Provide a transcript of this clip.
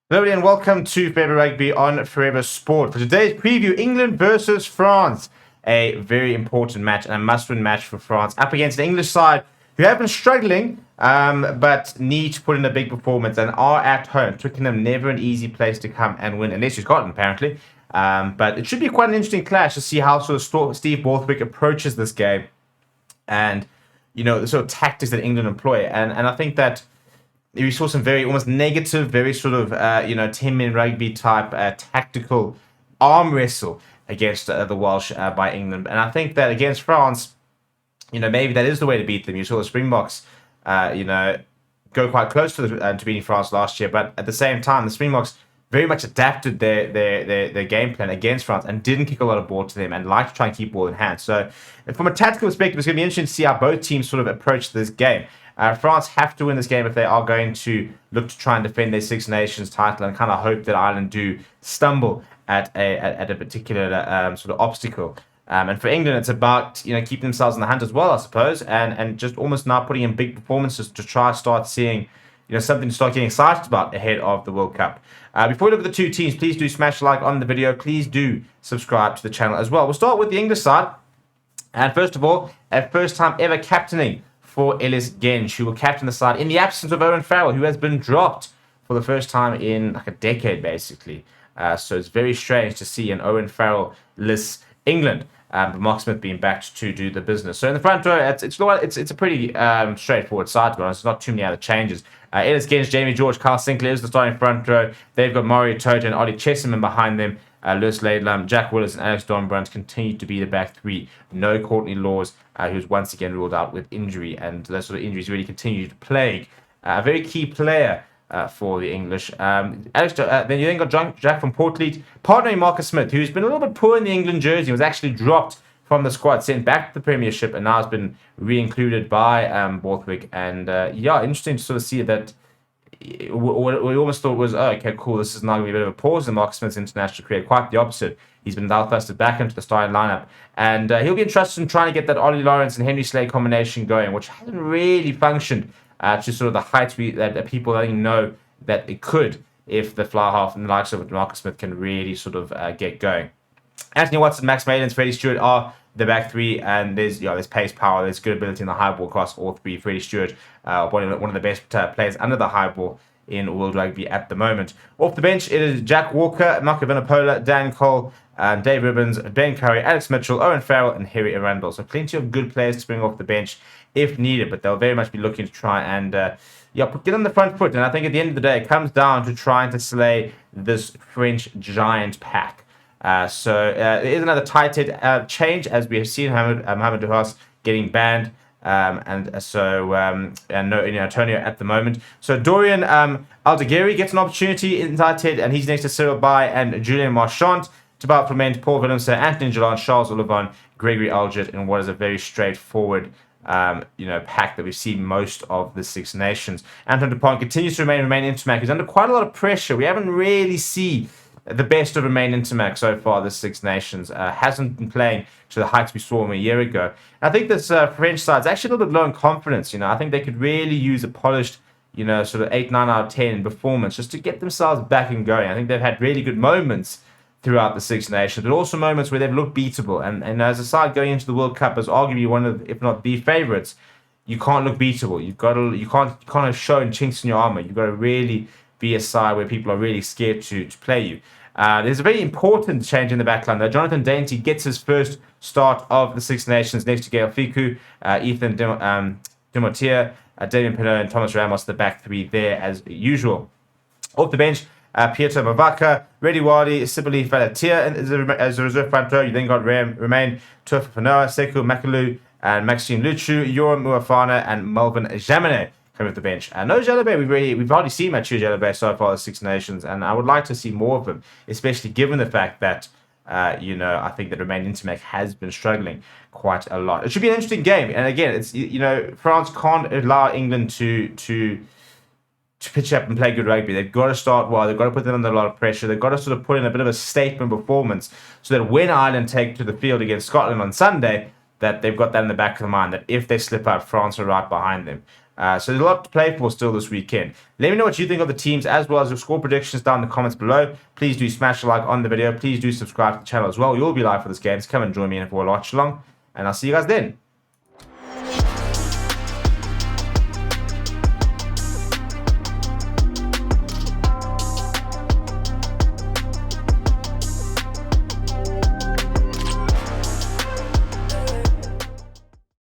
Hello and welcome to Forever Rugby on Forever Sport. For today's preview, England versus France. A very important match and a must-win match for France up against the English side who have been struggling but need to put in a big performance and are at home. Twickenham, never an easy place to come and win, unless you've Scotland apparently. But it should be quite an interesting clash to see how Steve Borthwick approaches this game and, the sort of tactics that England employ. And I think that we saw some very almost negative, very sort of 10-min rugby type tactical arm wrestle against the Welsh by England, and I think that against France, maybe that is the way to beat them. You saw the Springboks, go quite close to beating France last year, but at the same time, the Springboks very much adapted their game plan against France and didn't kick a lot of ball to them and like to try and keep ball in hand. So, from a tactical perspective, it's going to be interesting to see how both teams sort of approach this game. France have to win this game if they are going to look to try and defend their Six Nations title and kind of hope that Ireland do stumble at a particular sort of obstacle. And for England, it's about keeping themselves in the hunt as well, I suppose, and just almost now putting in big performances to try to start seeing something to start getting excited about ahead of the World Cup. Before we look at the two teams, please do smash like on the video. Please do subscribe to the channel as well. We'll start with the English side. And first of all, a first time ever captaining for Ellis Genge, who will captain the side in the absence of Owen Farrell, who has been dropped for the first time in like a decade, basically. So it's very strange to see an Owen Farrell-less England, but Mark Smith being backed to do the business. So in the front row, it's a pretty straightforward side, to be honest. There's not too many other changes. Ellis Genge, Jamie George, Carl Sinclair is the starting front row. They've got Mario Toto and Ollie Chesterman behind them. Lewis Laidlam, Jack Willis, and Alex Donbrunt continue to be the back three. No Courtney Laws, who's once again ruled out with injury, and those sort of injuries really continue to plague a very key player for the English. Then you then got Jack from Portleet, partnering Marcus Smith, who's been a little bit poor in the England jersey. He was actually dropped from the squad, sent back to the Premiership, and now has been re-included by Borthwick. And interesting to sort of see that. What we almost thought was, okay, cool, this is now going to be a bit of a pause in Marcus Smith's international career. Quite the opposite. He's been thrusted back into the starting lineup. And he'll be interested in trying to get that Ollie Lawrence and Henry Slade combination going, which hasn't really functioned to sort of the heights that people I think know that it could if the fly half and the likes of Marcus Smith can really sort of get going. Anthony Watson, Max Malins, Freddie Stewart are the back three, and there's pace, power, there's good ability in the high ball across all three. Freddie Stewart, one of the best players under the high ball in World Rugby at the moment. Off the bench, it is Jack Walker, Marco Vinopola, Dan Cole, Dave Ribbons, Ben Curry, Alex Mitchell, Owen Farrell, and Harry Arundel. So plenty of good players to bring off the bench if needed, but they'll very much be looking to try and get on the front foot. And I think at the end of the day, it comes down to trying to slay this French giant pack. So there is another tight-head change, as we have seen Mohamed Duhas getting banned, and no Antonio at the moment. So Dorian Aldegheri gets an opportunity in tight-head, and he's next to Cyril Bay and Julian Marchand. Tabat Clement, Paul Willemse, Anthony Jalan, Charles Olivon, Gregory Algett, in what is a very straightforward pack that we've seen most of the Six Nations. Anton Dupont continues to remain Intermac. He's under quite a lot of pressure. We haven't really seen the best of Remain Intermac so far, this Six Nations. Hasn't been playing to the heights we saw him a year ago. And I think this French side is actually a little bit low in confidence. I think they could really use a polished, sort of 8, 9 out of 10 performance just to get themselves back and going. I think they've had really good moments throughout the Six Nations, but also moments where they've looked beatable. And as a side going into the World Cup as arguably one of, if not the favourites, you can't look beatable. You can't have shown chinks in your armour. You've got to really be a side where people are really scared to play you. There's a very important change in the backline, though. Jonathan Dainty gets his first start of the Six Nations next to Gail Fiku, Ethan Demotier, Damien Pinot, and Thomas Ramos, the back three there as usual. Off the bench, Pietro Mavaka, Reddy Wadi, Sibylle Falatia as a reserve front row. You then got Romain Tuafanoa, Sekou Makalu, and Maxime Luchu, Yoram Muafana, and Melvin Jaminet coming off the bench. No Jalabert, we've hardly seen Mathieu Jalabert so far as Six Nations, and I would like to see more of him, especially given the fact that I think that Romain Intermac has been struggling quite a lot. It should be an interesting game, and again, it's France can't allow England to pitch up and play good rugby. They've got to start well. They've got to put them under a lot of pressure. They've got to sort of put in a bit of a statement performance so that when Ireland take to the field against Scotland on Sunday, that they've got that in the back of the mind, that if they slip up, France are right behind them. So there's a lot to play for still this weekend. Let me know what you think of the teams as well as your score predictions down in the comments below. Please do smash a like on the video. Please do subscribe to the channel as well. You'll be live for this game. So come and join me in for a watch along. And I'll see you guys then.